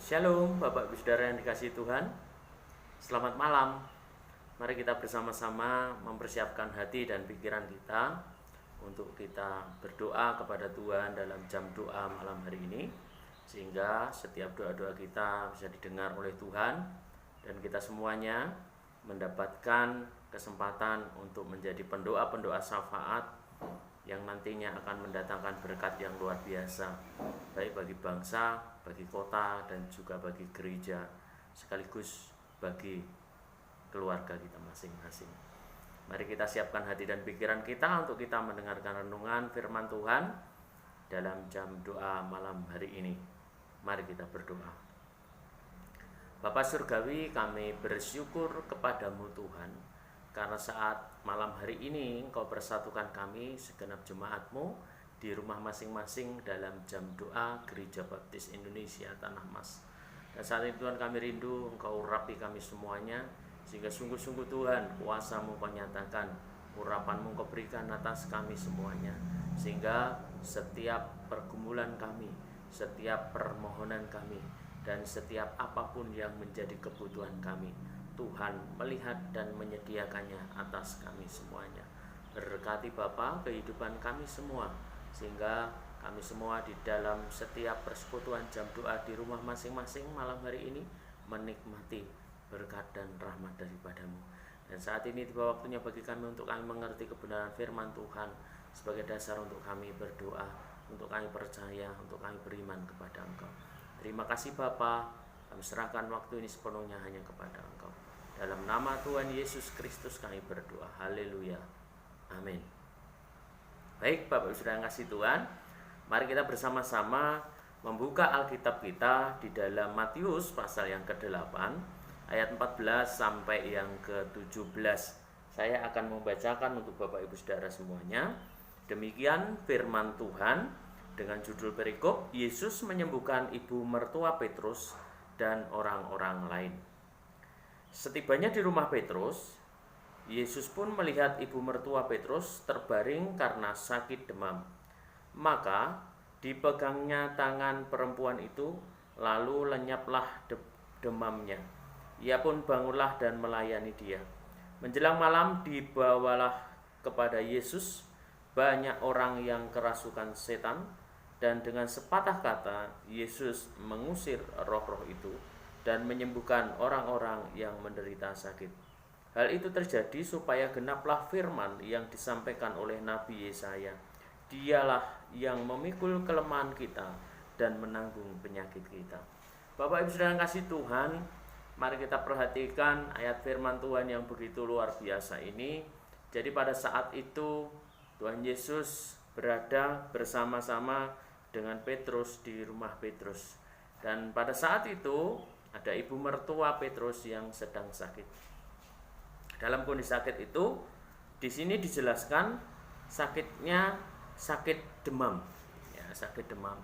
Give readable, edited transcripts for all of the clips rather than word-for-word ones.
Shalom Bapak Ibu Saudara yang dikasihi Tuhan. Selamat malam. Mari kita bersama-sama mempersiapkan hati dan pikiran kita untuk kita berdoa kepada Tuhan dalam jam doa malam hari ini, sehingga setiap doa-doa kita bisa didengar oleh Tuhan dan kita semuanya mendapatkan kesempatan untuk menjadi pendoa-pendoa syafaat yang nantinya akan mendatangkan berkat yang luar biasa, baik bagi bangsa, bagi kota, dan juga bagi gereja, sekaligus bagi keluarga kita masing-masing. Mari kita siapkan hati dan pikiran kita untuk kita mendengarkan renungan firman Tuhan dalam jam doa malam hari ini. Mari kita berdoa. Bapa Surgawi, kami bersyukur kepadamu Tuhan, karena saat malam hari ini Engkau bersatukan kami segenap jemaat-Mu di rumah masing-masing dalam jam doa Gereja Baptis Indonesia Tanah Mas. Dan saat ini Tuhan, kami rindu Engkau urapi kami semuanya, sehingga sungguh-sungguh Tuhan kuasa-Mu Kau nyatakan, urapan-Mu Kau berikan atas kami semuanya, sehingga setiap pergumulan kami, setiap permohonan kami, dan setiap apapun yang menjadi kebutuhan kami, Tuhan melihat dan menyediakannya atas kami semuanya. Berkati Bapa kehidupan kami semua, sehingga kami semua di dalam setiap persekutuan jam doa di rumah masing-masing malam hari ini menikmati berkat dan rahmat daripada-Mu. Dan saat ini tiba waktunya bagi kami untuk kami mengerti kebenaran firman Tuhan sebagai dasar untuk kami berdoa, untuk kami percaya, untuk kami beriman kepada Engkau. Terima kasih Bapa, kami serahkan waktu ini sepenuhnya hanya kepada Engkau. Dalam nama Tuhan Yesus Kristus kami berdoa. Haleluya. Amin. Baik Bapak Ibu Saudara yang kasih Tuhan, mari kita bersama-sama membuka Alkitab kita di dalam Matius pasal yang ke-8 ayat 14 sampai yang ke-17. Saya akan membacakan untuk Bapak Ibu Saudara semuanya. Demikian firman Tuhan dengan judul perikop, Yesus menyembuhkan ibu mertua Petrus dan orang-orang lain. Setibanya di rumah Petrus, Yesus pun melihat ibu mertua Petrus terbaring karena sakit demam. Maka dipegangnya tangan perempuan itu, lalu lenyaplah demamnya. Ia pun bangunlah dan melayani dia. Menjelang malam dibawalah kepada Yesus banyak orang yang kerasukan setan, dan dengan sepatah kata Yesus mengusir roh-roh itu dan menyembuhkan orang-orang yang menderita sakit. Hal itu terjadi supaya genaplah firman yang disampaikan oleh Nabi Yesaya. Dialah yang memikul kelemahan kita dan menanggung penyakit kita. Bapak Ibu Saudara yang kasih Tuhan, mari kita perhatikan ayat firman Tuhan yang begitu luar biasa ini. Jadi pada saat itu Tuhan Yesus berada bersama-sama dengan Petrus di rumah Petrus. Dan pada saat itu ada ibu mertua Petrus yang sedang sakit. Dalam kondisi sakit itu, di sini dijelaskan sakitnya sakit demam, ya, sakit demam.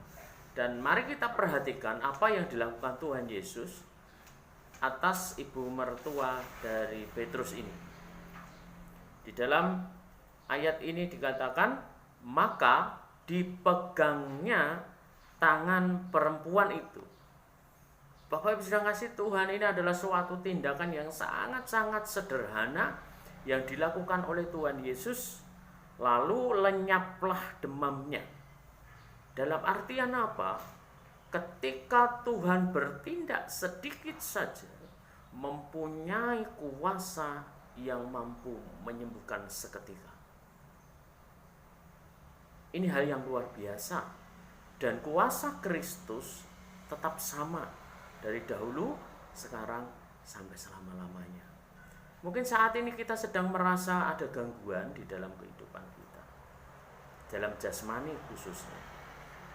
Dan mari kita perhatikan apa yang dilakukan Tuhan Yesus atas ibu mertua dari Petrus ini. Di dalam ayat ini dikatakan, maka dipegangnya tangan perempuan itu. Bapak Ibu sedang kasih Tuhan, ini adalah suatu tindakan yang sangat-sangat sederhana yang dilakukan oleh Tuhan Yesus, lalu lenyaplah demamnya. Dalam artian apa? Ketika Tuhan bertindak sedikit saja, mempunyai kuasa yang mampu menyembuhkan seketika. Ini hal yang luar biasa, dan kuasa Kristus tetap sama dari dahulu, sekarang, sampai selama-lamanya. Mungkin saat ini kita sedang merasa ada gangguan di dalam kehidupan kita, dalam jasmani khususnya,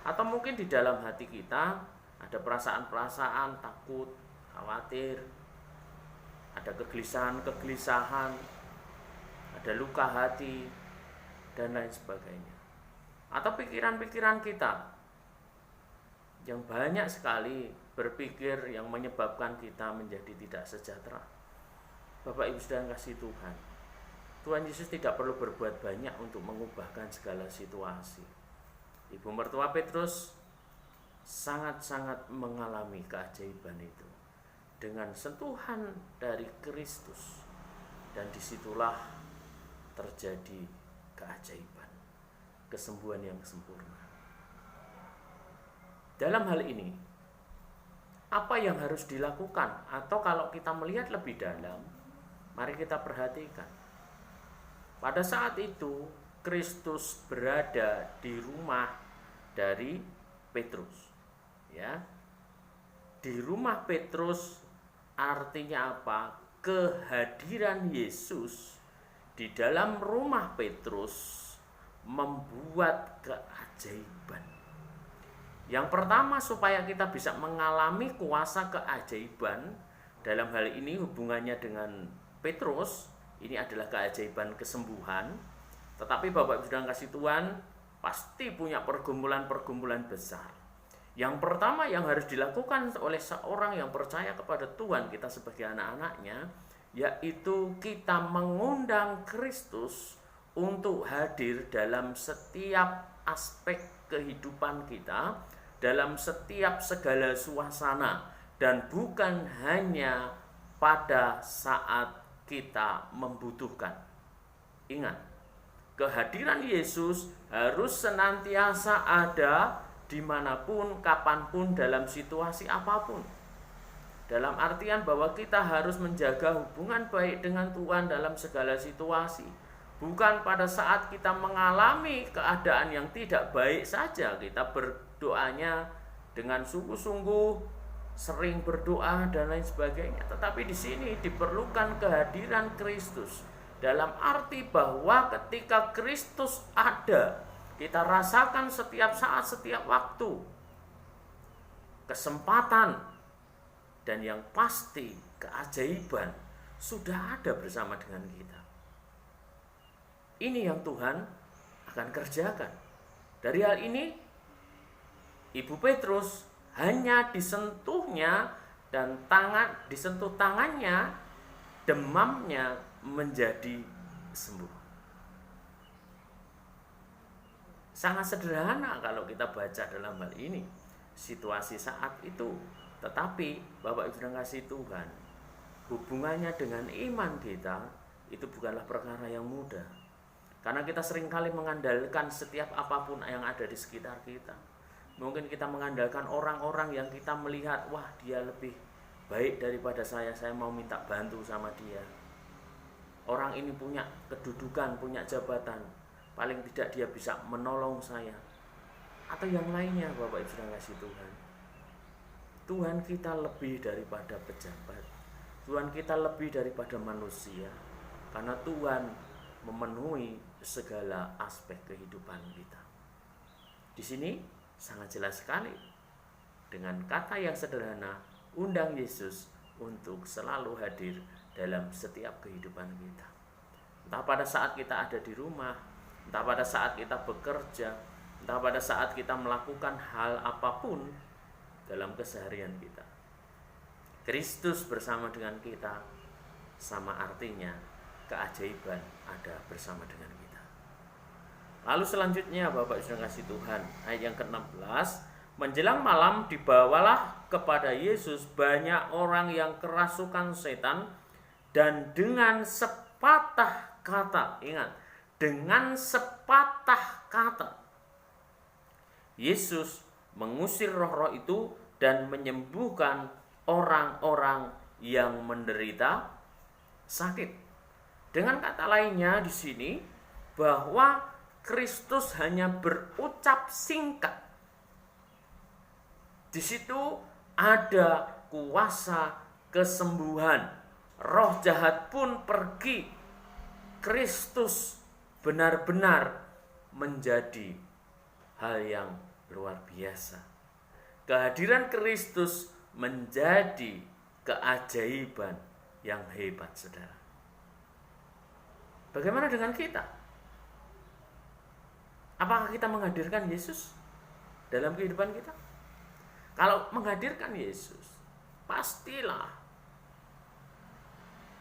atau mungkin di dalam hati kita ada perasaan-perasaan takut, khawatir, ada kegelisahan, ada luka hati, dan lain sebagainya. Atau pikiran-pikiran kita yang banyak sekali berpikir yang menyebabkan kita menjadi tidak sejahtera. Bapak Ibu sedang kasih Tuhan, Tuhan Yesus tidak perlu berbuat banyak untuk mengubahkan segala situasi. Ibu mertua Petrus sangat-sangat mengalami keajaiban itu dengan sentuhan dari Kristus, dan disitulah terjadi keajaiban, kesembuhan yang sempurna. Dalam hal ini, apa yang harus dilakukan? Atau kalau kita melihat lebih dalam, mari kita perhatikan. Pada saat itu, Kristus berada di rumah dari Petrus. Ya. Di rumah Petrus artinya apa? Kehadiran Yesus di dalam rumah Petrus membuat keajaiban. Yang pertama, supaya kita bisa mengalami kuasa keajaiban, dalam hal ini hubungannya dengan Petrus, ini adalah keajaiban kesembuhan. Tetapi Bapak Ibu Saudara kasih Tuhan pasti punya pergumulan-pergumulan besar. Yang pertama yang harus dilakukan oleh seorang yang percaya kepada Tuhan, kita sebagai anak-anaknya, yaitu kita mengundang Kristus untuk hadir dalam setiap aspek kehidupan kita, dalam setiap segala suasana, dan bukan hanya pada saat kita membutuhkan. Ingat, kehadiran Yesus harus senantiasa ada dimanapun, kapanpun, dalam situasi apapun. Dalam artian bahwa kita harus menjaga hubungan baik dengan Tuhan dalam segala situasi. Bukan pada saat kita mengalami keadaan yang tidak baik saja kita berdoanya dengan sungguh-sungguh, sering berdoa dan lain sebagainya. Tetapi di sini diperlukan kehadiran Kristus. Dalam arti bahwa ketika Kristus ada, kita rasakan setiap saat, setiap waktu kesempatan, dan yang pasti keajaiban sudah ada bersama dengan kita. Ini yang Tuhan akan kerjakan. Dari hal ini, Ibu Petrus hanya disentuhnya dan disentuh tangannya, demamnya menjadi sembuh. Sangat sederhana kalau kita baca dalam hal ini, situasi saat itu. Tetapi Bapak Ibu yang kasih Tuhan, hubungannya dengan iman kita itu bukanlah perkara yang mudah. Karena kita seringkali mengandalkan setiap apapun yang ada di sekitar kita. Mungkin kita mengandalkan orang-orang yang kita melihat, wah dia lebih baik daripada saya mau minta bantu sama dia. Orang ini punya kedudukan, punya jabatan, paling tidak dia bisa menolong saya. Atau yang lainnya, Bapak Ibu yang kasih Tuhan. Tuhan kita lebih daripada pejabat. Tuhan kita lebih daripada manusia. Karena Tuhan memenuhi segala aspek kehidupan kita. Di sini sangat jelas sekali dengan kata yang sederhana, undang Yesus untuk selalu hadir dalam setiap kehidupan kita. Entah pada saat kita ada di rumah, entah pada saat kita bekerja, entah pada saat kita melakukan hal apapun dalam keseharian kita. Kristus bersama dengan kita sama artinya keajaiban ada bersama dengan kita. Lalu selanjutnya Bapak Ibu kasih Tuhan, ayat yang ke-16, menjelang malam dibawalah kepada Yesus banyak orang yang kerasukan setan, dan dengan sepatah kata, ingat, dengan sepatah kata Yesus mengusir roh-roh itu dan menyembuhkan orang-orang yang menderita sakit. Dengan kata lainnya di sini bahwa Kristus hanya berucap singkat. Di situ ada kuasa kesembuhan. Roh jahat pun pergi. Kristus benar-benar menjadi hal yang luar biasa. Kehadiran Kristus menjadi keajaiban yang hebat, saudara. Bagaimana dengan kita? Apakah kita menghadirkan Yesus dalam kehidupan kita? Kalau menghadirkan Yesus, pastilah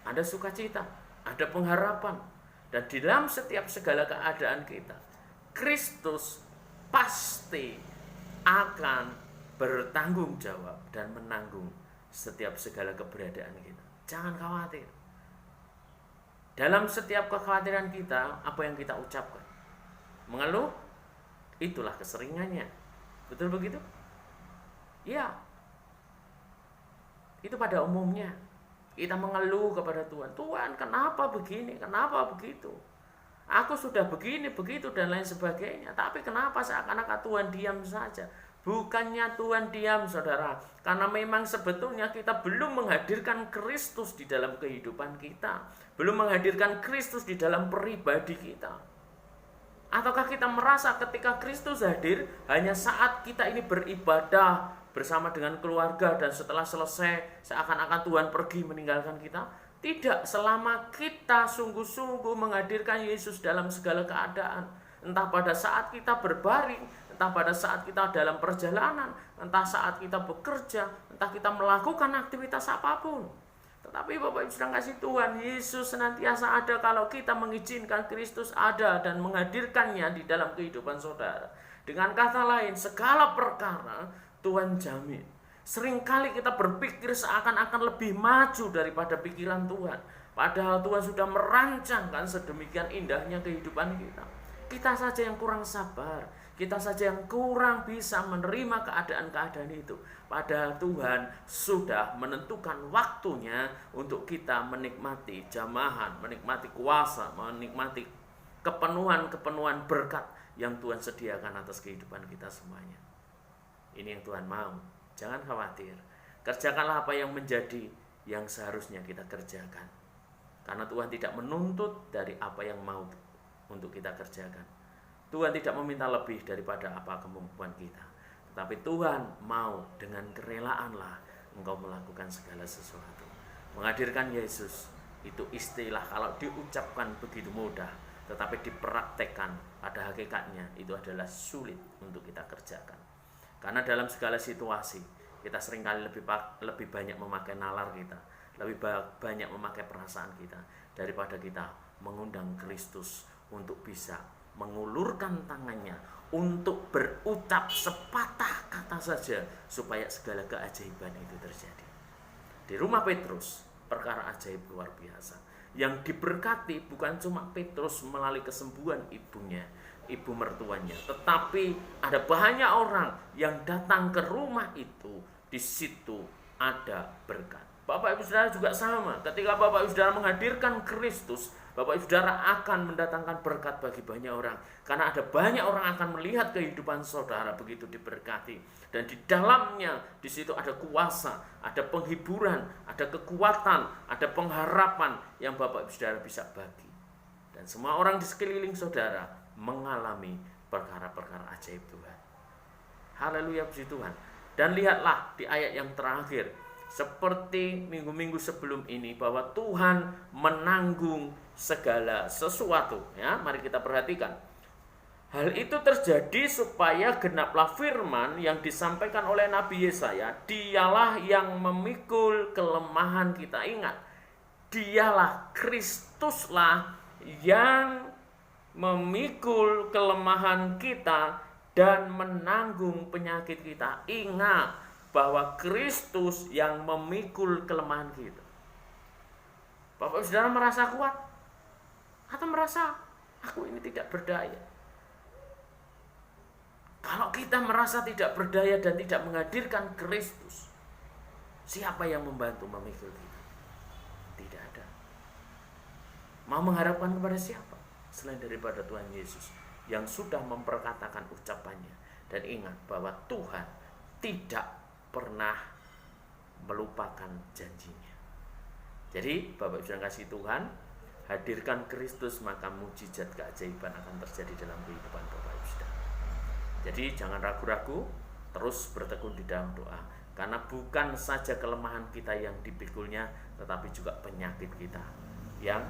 ada sukacita, ada pengharapan, dan di dalam setiap segala keadaan kita, Kristus pasti akan bertanggung jawab dan menanggung setiap segala keberadaan kita. Jangan khawatir. Dalam setiap kekhawatiran kita, apa yang kita ucapkan? Mengeluh, itulah keseringannya. Betul begitu? Ya. Itu pada umumnya. Kita mengeluh kepada Tuhan. Tuhan, kenapa begini? Kenapa begitu? Aku sudah begini, begitu, dan lain sebagainya. Tapi kenapa seakan-akan Tuhan diam saja? Bukannya Tuhan diam, saudara. Karena memang sebetulnya kita belum menghadirkan Kristus di dalam kehidupan kita. Belum menghadirkan Kristus di dalam pribadi kita. Ataukah kita merasa ketika Kristus hadir hanya saat kita ini beribadah bersama dengan keluarga dan setelah selesai seakan-akan Tuhan pergi meninggalkan kita? Tidak, selama kita sungguh-sungguh menghadirkan Yesus dalam segala keadaan. Entah pada saat kita berbaring, entah pada saat kita dalam perjalanan, entah saat kita bekerja, entah kita melakukan aktivitas apapun. Tetapi Bapak Ibu sedang kasih Tuhan, Yesus senantiasa ada kalau kita mengizinkan Kristus ada dan menghadirkannya di dalam kehidupan saudara. Dengan kata lain, segala perkara Tuhan jamin. Seringkali kita berpikir seakan-akan lebih maju daripada pikiran Tuhan. Padahal Tuhan sudah merancangkan sedemikian indahnya kehidupan kita. Kita saja yang kurang sabar. Kita saja yang kurang bisa menerima keadaan-keadaan itu. Padahal Tuhan sudah menentukan waktunya untuk kita menikmati jamahan, menikmati kuasa, menikmati kepenuhan-kepenuhan berkat yang Tuhan sediakan atas kehidupan kita semuanya. Ini yang Tuhan mau. Jangan khawatir. Kerjakanlah apa yang menjadi yang seharusnya kita kerjakan. Karena Tuhan tidak menuntut dari apa yang mau untuk kita kerjakan. Tuhan tidak meminta lebih daripada apa kemampuan kita. Tetapi Tuhan mau dengan kerelaanlah engkau melakukan segala sesuatu. Menghadirkan Yesus itu istilah kalau diucapkan begitu mudah, tetapi dipraktekkan pada hakikatnya itu adalah sulit untuk kita kerjakan. Karena dalam segala situasi kita seringkali lebih banyak memakai nalar kita, lebih banyak memakai perasaan kita daripada kita mengundang Kristus untuk bisa mengulurkan tangannya untuk berucap sepatah kata saja supaya segala keajaiban itu terjadi. Di rumah Petrus perkara ajaib luar biasa. Yang diberkati bukan cuma Petrus melalui kesembuhan ibunya, ibu mertuanya, tetapi ada banyak orang yang datang ke rumah itu. Di situ ada berkat. Bapak Ibu Saudara juga sama. Ketika Bapak Ibu Saudara menghadirkan Kristus, Bapak Ibu Saudara akan mendatangkan berkat bagi banyak orang. Karena ada banyak orang akan melihat kehidupan saudara begitu diberkati. Dan di dalamnya, di situ ada kuasa, ada penghiburan, ada kekuatan, ada pengharapan yang Bapak Ibu Saudara bisa bagi. Dan semua orang di sekeliling saudara mengalami perkara-perkara ajaib Tuhan. Haleluya, puji Tuhan. Dan lihatlah di ayat yang terakhir, seperti minggu-minggu sebelum ini, bahwa Tuhan menanggung segala sesuatu. Ya, mari kita perhatikan. Hal itu terjadi supaya genaplah firman yang disampaikan oleh Nabi Yesaya, dialah yang memikul kelemahan kita. Ingat, dialah, Kristuslah yang memikul kelemahan kita dan menanggung penyakit kita. Ingat bahwa Kristus yang memikul kelemahan kita. Bapak Saudara merasa kuat? Atau merasa aku ini tidak berdaya? Kalau kita merasa tidak berdaya dan tidak menghadirkan Kristus, siapa yang membantu memikul kita? Tidak ada. Mau mengharapkan kepada siapa? Selain daripada Tuhan Yesus yang sudah memperkatakan ucapannya. Dan ingat bahwa Tuhan tidak pernah melupakan janjinya. Jadi Bapak Ibu yang kasih Tuhan, hadirkan Kristus, maka mujizat keajaiban akan terjadi dalam kehidupan Bapak Ibu. Jadi jangan ragu-ragu, terus bertekun di dalam doa. Karena bukan saja kelemahan kita yang dipikulnya, tetapi juga penyakit kita yang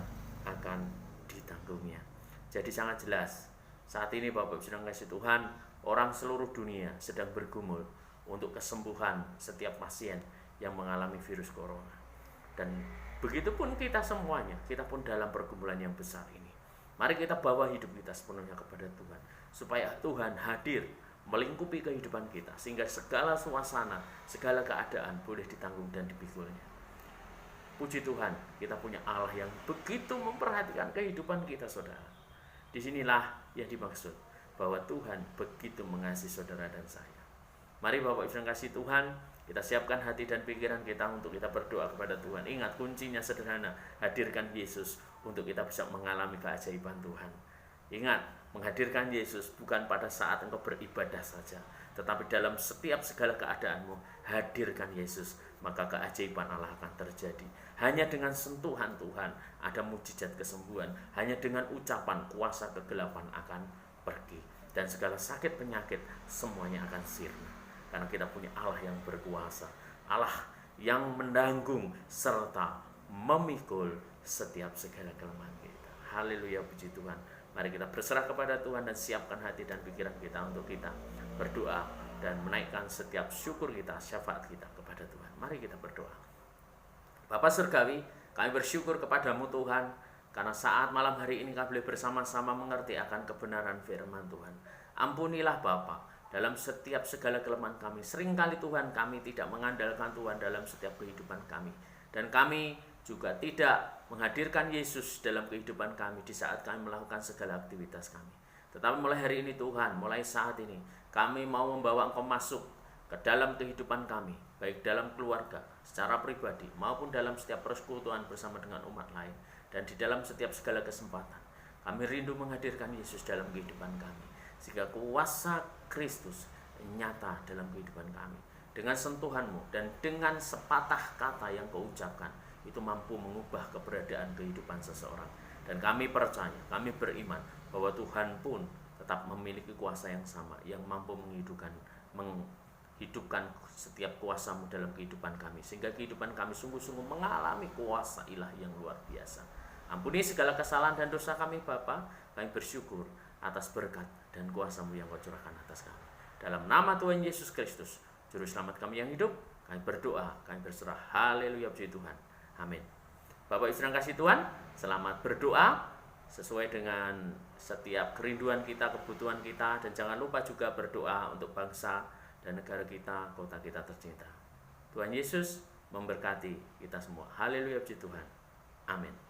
akan ditanggungnya. Jadi sangat jelas, saat ini Bapak Ibu sedang kasih Tuhan, orang seluruh dunia sedang bergumul untuk kesembuhan setiap pasien yang mengalami virus corona. Dan begitupun kita semuanya, kita pun dalam pergumulan yang besar ini. Mari kita bawa hidup kita sepenuhnya kepada Tuhan, supaya Tuhan hadir melingkupi kehidupan kita, sehingga segala suasana, segala keadaan boleh ditanggung dan dipikulnya. Puji Tuhan, kita punya Allah yang begitu memperhatikan kehidupan kita, saudara. Disinilah yang dimaksud bahwa Tuhan begitu mengasihi saudara dan saya. Mari Bapak Ibu yang kasih Tuhan, kita siapkan hati dan pikiran kita untuk kita berdoa kepada Tuhan. Ingat, kuncinya sederhana, hadirkan Yesus untuk kita bisa mengalami keajaiban Tuhan. Ingat, menghadirkan Yesus bukan pada saat engkau beribadah saja, tetapi dalam setiap segala keadaanmu, hadirkan Yesus, maka keajaiban Allah akan terjadi. Hanya dengan sentuhan Tuhan ada mujizat kesembuhan. Hanya dengan ucapan kuasa kegelapan akan pergi. Dan segala sakit penyakit semuanya akan sirna. Karena kita punya Allah yang berkuasa, Allah yang menanggung serta memikul setiap segala kelemahan kita. Haleluya, puji Tuhan. Mari kita berserah kepada Tuhan dan siapkan hati dan pikiran kita untuk kita berdoa dan menaikkan setiap syukur kita, syafaat kita kepada Tuhan. Mari kita berdoa. Bapa Surgawi, kami bersyukur kepadamu Tuhan, karena saat malam hari ini kami boleh bersama-sama mengerti akan kebenaran firman Tuhan. Ampunilah Bapa dalam setiap segala kelemahan kami. Seringkali Tuhan kami tidak mengandalkan Tuhan dalam setiap kehidupan kami. Dan kami juga tidak menghadirkan Yesus dalam kehidupan kami di saat kami melakukan segala aktivitas kami. Tetapi mulai hari ini Tuhan, mulai saat ini, kami mau membawa Engkau masuk ke dalam kehidupan kami, baik dalam keluarga, secara pribadi, maupun dalam setiap persekutuan bersama dengan umat lain. Dan di dalam setiap segala kesempatan, kami rindu menghadirkan Yesus dalam kehidupan kami, sehingga kuasa Kristus nyata dalam kehidupan kami. Dengan sentuhan-Mu dan dengan sepatah kata yang Kau ucapkan, itu mampu mengubah keberadaan kehidupan seseorang. Dan kami percaya, kami beriman bahwa Tuhan pun tetap memiliki kuasa yang sama, yang mampu menghidupkan setiap kuasa-Mu dalam kehidupan kami, sehingga kehidupan kami sungguh-sungguh mengalami kuasa ilahi yang luar biasa. Ampuni segala kesalahan dan dosa kami Bapa. Kami bersyukur atas berkat dan kuasa-Mu yang Kau curahkan atas kami. Dalam nama Tuhan Yesus Kristus, Juru Selamat kami yang hidup, kami berdoa, kami berserah. Haleluya, puji Tuhan. Amin. Bapak Ibu yang kasih Tuhan, selamat berdoa sesuai dengan setiap kerinduan kita, kebutuhan kita, dan jangan lupa juga berdoa untuk bangsa dan negara kita, kota kita tercinta. Tuhan Yesus memberkati kita semua. Haleluya, puji Tuhan. Amin.